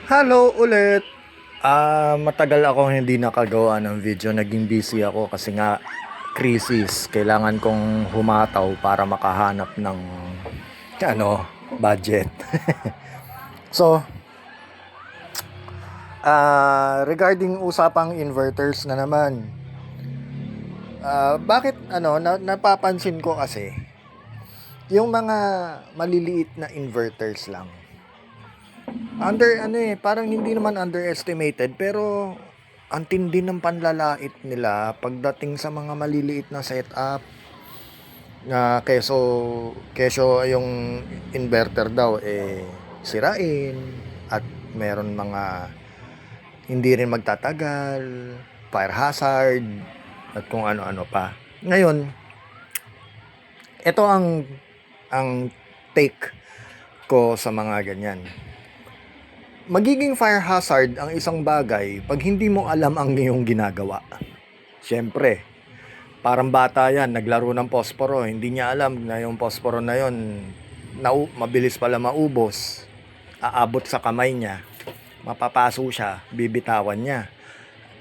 Hello ulit. Matagal akong hindi nakagawa ng video. Naging busy ako kasi nga crisis. Kailangan kong humataw para makahanap ng budget. So, regarding usapang inverters na naman. Bakit napapansin ko kasi yung mga maliliit na inverters lang. Parang hindi naman underestimated pero ang tindi ng panlalait nila pagdating sa mga maliliit na setup na keso yung inverter daw sirain at meron mga hindi rin magtatagal, fire hazard at kung ano-ano pa. Ngayon, ito ang take ko sa mga ganyan. Magiging fire hazard ang isang bagay pag hindi mo alam ang iyong ginagawa. Siyempre, parang bata yan, naglaro ng posporo, hindi niya alam na yung posporo na yon mabilis pala maubos, aabot sa kamay niya, mapapaso siya, bibitawan niya.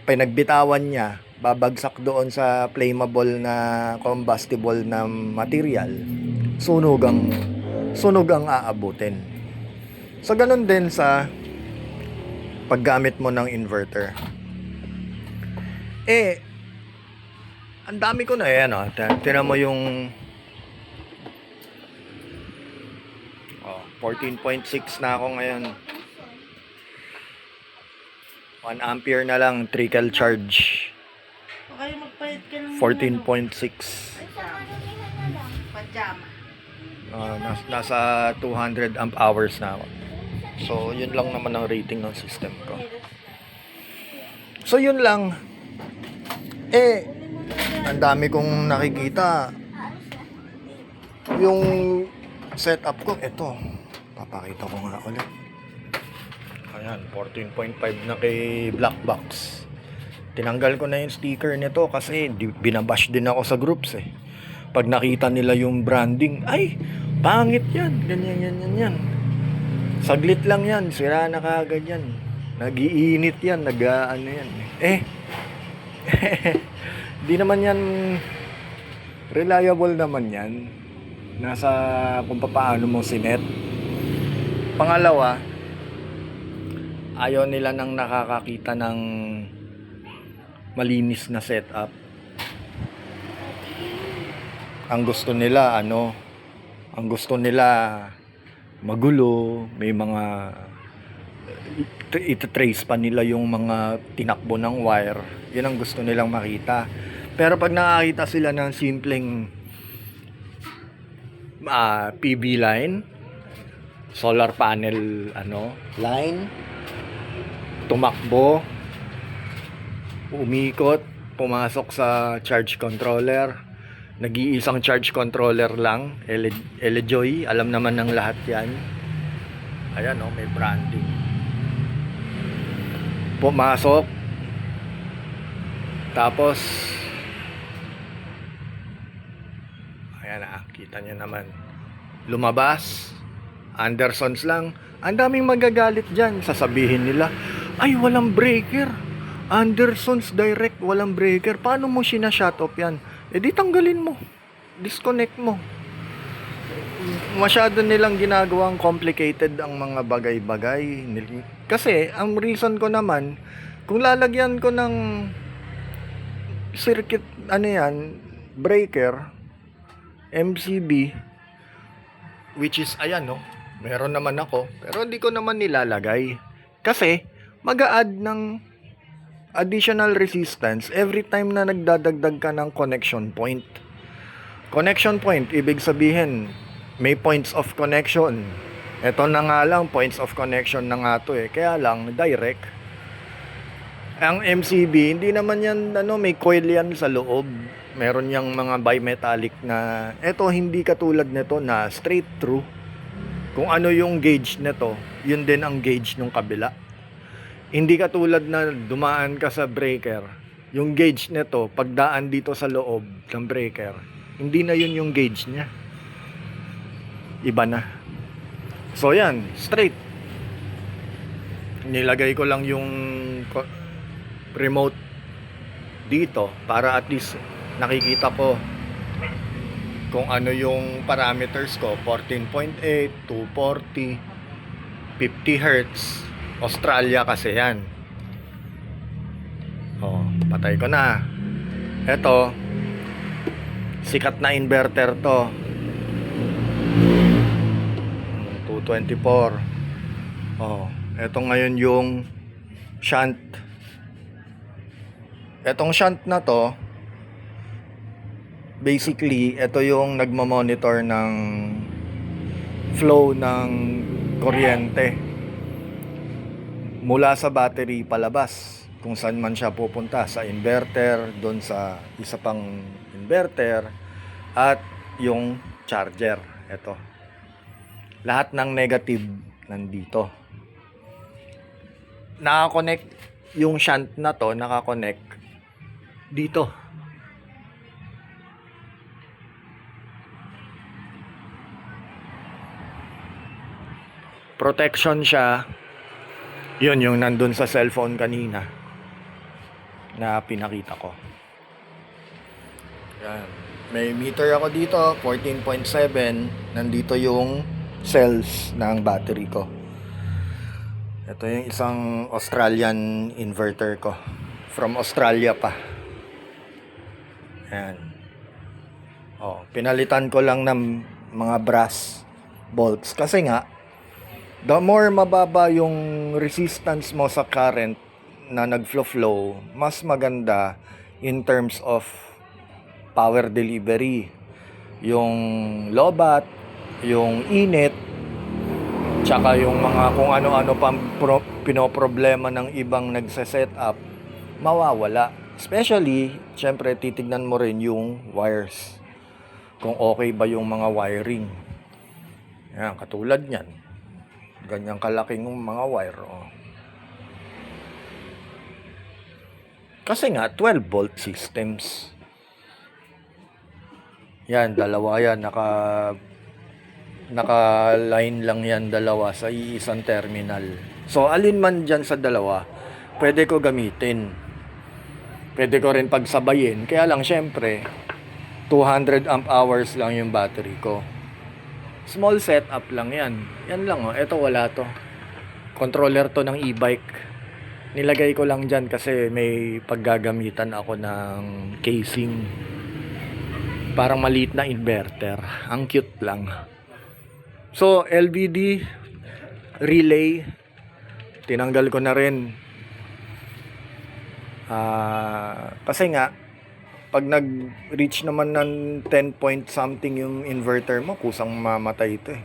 Pinagbitawan niya, babagsak doon sa flammable na combustible na material, sunog ang aabutin. So ganun din sa paggamit mo ng inverter. Ang dami ko na tinan mo yung 14.6 na ako ngayon. 1 ampere na lang trickle charge. Okay, magpahit ka ng 14.6. pajama. Nasa 200 amp hours na ako. So, yun lang naman ang rating ng system ko. So, yun lang. Ang dami kong nakikita. Yung setup ko, ito. Papakita ko nga ulit. Ayan, 14.5 na kay Black Box. Tinanggal ko na yung sticker nito kasi binabash din ako sa groups eh. Pag nakita nila yung branding, ay, pangit yan. Ganyan. Saglit lang yan, sira na kagad yan. Nag-iinit yan, nag-ano yan. Di naman yan, reliable naman yan. Nasa kung paano mo sinet. Pangalawa, ayaw nila nang nakakakita ng malinis na setup. Ang gusto nila magulo, may mga itatrace pa nila yung mga tinakbo ng wire. Yun ang gusto nilang makita. Pero pag nakakita sila ng simpleng PV line, solar panel line, tumakbo, umikot, pumasok sa charge controller, nag-iisang charge controller lang, Elejoy, alam naman ng lahat yan. Ayan may branding. Pumasok, tapos ayan kita nyo naman, lumabas, Andersons lang. Ang daming magagalit dyan, sasabihin nila, ay walang breaker, Andersons direct, walang breaker. Paano mo sinashut off yan? Di tanggalin mo, disconnect mo. Masyado nilang ginagawang complicated ang mga bagay-bagay. Kasi ang reason ko naman, kung lalagyan ko ng circuit breaker, MCB, which is meron naman ako, pero hindi ko naman nilalagay kasi mag-a-add ng additional resistance every time na nagdadagdag ka ng connection point. Connection point, ibig sabihin may points of connection. Ito na nga lang, points of connection na nga to kaya lang direct. Ang MCB, hindi naman yan may coil yan sa loob. Meron yang mga bimetallic na, ito hindi katulad nito na straight through. Kung ano yung gauge nito, yun din ang gauge ng kabila. Hindi katulad na dumaan ka sa breaker, yung gauge nito, pagdaan dito sa loob ng breaker, hindi na yun yung gauge niya. Iba na. So yan, straight. Nilagay ko lang yung remote dito para at least nakikita ko kung ano yung parameters ko. 14.8, 240, 50 Hz. Australia kasi yan. Patay ko na. Eto, sikat na inverter to. 224. Eto ngayon yung shunt. Etong shunt na to, basically, ito yung nagmo-monitor ng flow ng kuryente mula sa battery palabas, kung saan man siya pupunta, sa inverter, doon sa isa pang inverter, at yung charger. Ito, lahat ng negative nandito. Nakakonect yung shunt na to, nakakonect dito. Protection siya. Yun yung nandun sa cellphone kanina na pinakita ko. Yan. May meter ako dito, 14.7. Nandito yung cells ng battery ko. Ito yung isang Australian inverter ko. From Australia pa. Yan. Pinalitan ko lang ng mga brass bolts. Kasi nga, the more mababa yung resistance mo sa current na nag-flow, mas maganda in terms of power delivery. Yung lobat, yung init, tsaka yung mga kung ano-ano pang pinoproblema ng ibang nagse-setup, mawawala. Especially, syempre, titignan mo rin yung wires. Kung okay ba yung mga wiring. Yan, katulad nyan. Ganyang kalaking mga wire. Kasi nga, 12 volt systems. Yan, dalawa yan. Naka-line lang yan, dalawa sa isang terminal. So, alin man dyan sa dalawa, pwede ko gamitin. Pwede ko rin pagsabayin. Kaya lang, syempre, 200 amp hours lang yung battery ko. Small setup lang yan. Yan lang, Ito wala to. Controller to ng e-bike. Nilagay ko lang dyan kasi may paggagamitan ako ng casing. Parang maliit na inverter. Ang cute lang. So, LVD relay, tinanggal ko na rin. Kasi nga, pag nag-reach naman ng 10 point something yung inverter mo, kusang mamatay ito eh.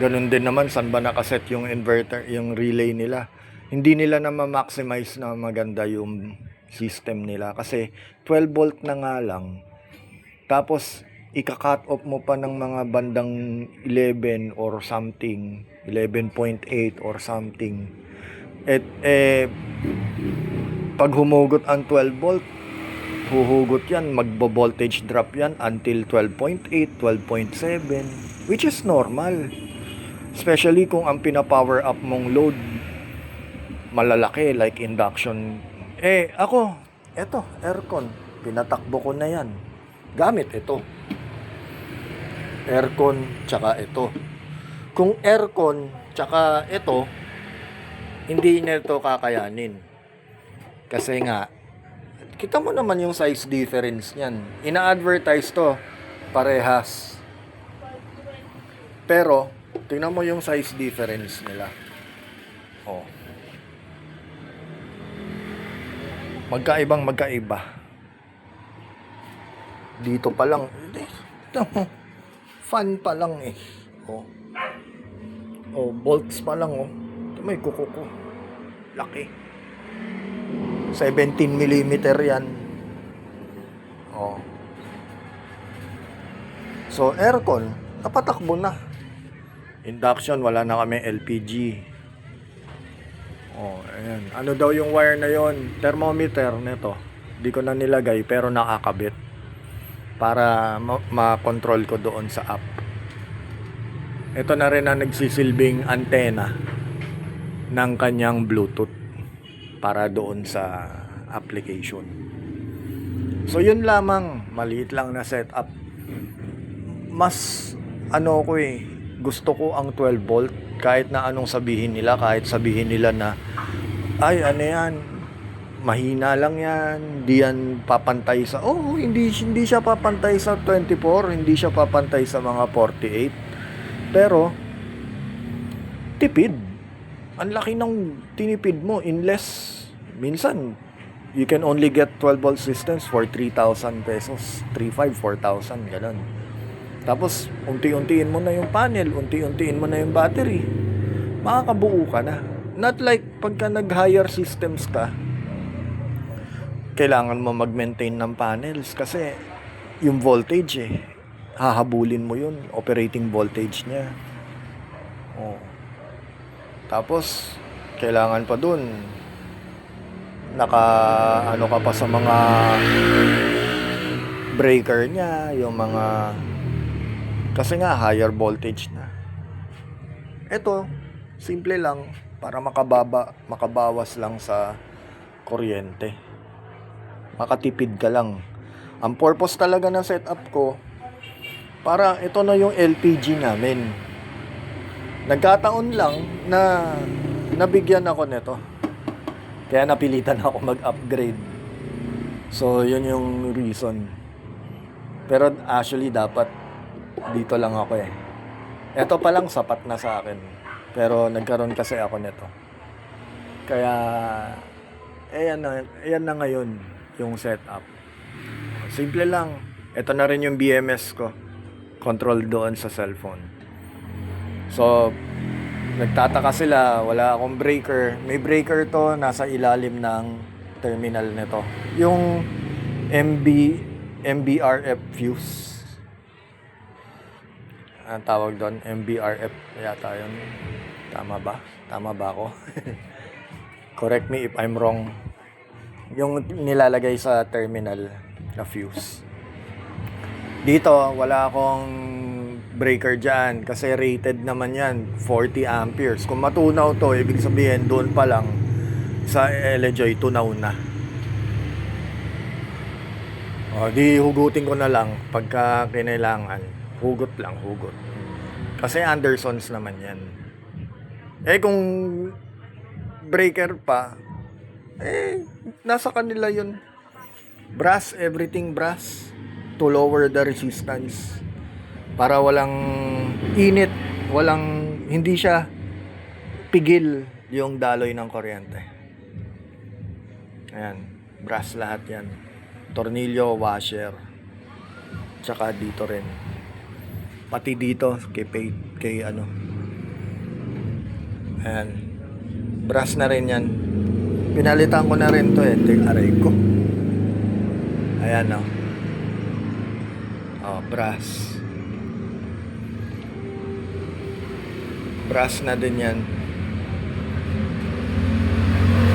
Ganun din naman, saan ba nakaset yung inverter, yung relay nila. Hindi nila na ma-maximize na maganda yung system nila. Kasi 12 volt na nga lang. Tapos, ika-cut off mo pa ng mga bandang 11 or something, 11.8 or something. Pag humugot ang 12 volt, huhugot yan, magbo-voltage drop yan until 12.8, 12.7, which is normal. Especially kung ang pina-power up mong load malalaki like induction. Ako, eto, aircon, pinatakbo ko na yan. Gamit ito. Aircon, tsaka ito. Kung aircon, tsaka ito, hindi nito kakayanin. Kasi nga, kita mo naman yung size difference niyan. Ina-advertise to, parehas. Pero, tingnan mo yung size difference nila. Magkaiba. Dito pa lang. Fan pa lang eh. Bolts pa lang may kuko. Laki. 17mm yan. So, aircon, napatakbo na. Induction, wala na kami LPG. Ayan. Ano daw yung wire na yon? Thermometer nito. Di ko na nilagay pero nakakabit. Para ma-control ko doon sa app. Ito na rin ang nagsisilbing antena. ng kanyang Bluetooth para doon sa application. So yun lamang, maliit lang na setup. Mas gusto ko ang 12 volt kahit na anong sabihin nila, kahit sabihin nila na ay ano yan, mahina lang yan, hindi yan papantay sa hindi siya papantay sa 24, hindi siya papantay sa mga 48, pero tipid, ang laki ng tinipid mo in less. Minsan you can only get 12 volt systems for 3,000 pesos, 3,500, 4,000, ganun. Tapos unti-untiin mo na yung panel, unti-untiin mo na yung battery, makakabuo ka na. Not like pagka nag-higher systems ka, kailangan mo mag-maintain ng panels kasi yung voltage hahabulin mo yun, operating voltage niya. Tapos kailangan pa dun ka pa sa mga breaker niya, yung mga, kasi nga higher voltage na. Ito simple lang para makabawas lang sa kuryente, makatipid ka lang. Ang purpose talaga ng setup ko, para ito na yung LPG namin. Nagkataon lang na nabigyan ako nito, kaya napilitan ako mag-upgrade. So yun yung reason. Pero actually dapat dito lang ako Ito pa lang sapat na sa akin, pero nagkaroon kasi ako nito. Kaya ayan na ngayon yung setup. Simple lang. Ito na rin yung BMS ko, control doon sa cellphone. So nagtataka sila, wala akong breaker. May breaker to, nasa ilalim ng terminal nito, yung MBRF fuse. Ang tawag doon, MBRF yata yun. Tama ba? Tama ba ako? Correct me if I'm wrong. Yung nilalagay sa terminal na fuse. Dito, wala akong breaker dyan kasi rated naman yan 40 amperes. Kung matunaw to, ibig sabihin doon pa lang sa LJoy tunaw na. Di hugutin ko na lang pagka kinailangan. Hugot lang, hugot. Kasi Andersons naman yan. Kung breaker pa, nasa kanila yun. Brass, everything brass to lower the resistance. Para walang init, hindi siya pigil yung daloy ng kuryente. Ayan, brass lahat yan. Tornilyo, washer, tsaka dito rin. Pati dito, kay ayan, brass na rin yan. Pinalitan ko na rin to aray ko. Ayan brass. Brass na din yan.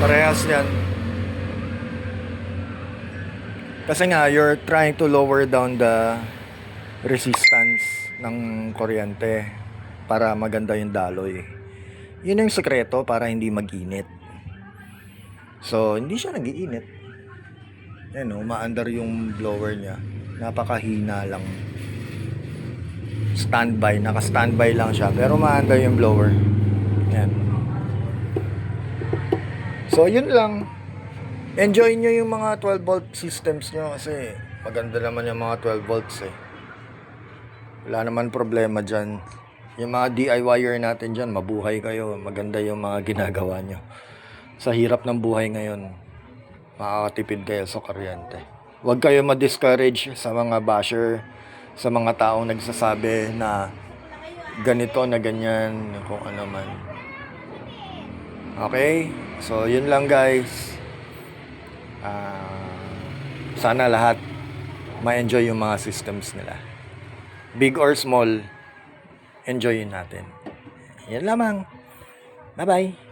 Parehas yan. Kasi nga, you're trying to lower down the resistance ng kuryente para maganda yung daloy. Yun yung sekreto para hindi mag-init. So, hindi siya nag-iinit. Umaandar yung blower niya. Napakahina lang. Naka-standby lang siya, pero maandar yung blower. Yan. So yun lang. Enjoy nyo yung mga 12 volt systems nyo kasi maganda naman yung mga 12 volts Wala naman problema dyan. Yung mga DIYer natin dyan, mabuhay kayo. Maganda yung mga ginagawa nyo. Sa hirap ng buhay ngayon, makakatipid kayo sa kuryente. Huwag kayo ma-discourage sa mga basher, sa mga taong nagsasabi na ganito na ganyan, kung ano man. Okay? So, yun lang guys. Sana lahat ma-enjoy yung mga systems nila. Big or small, enjoyin natin. Yan lamang. Bye-bye.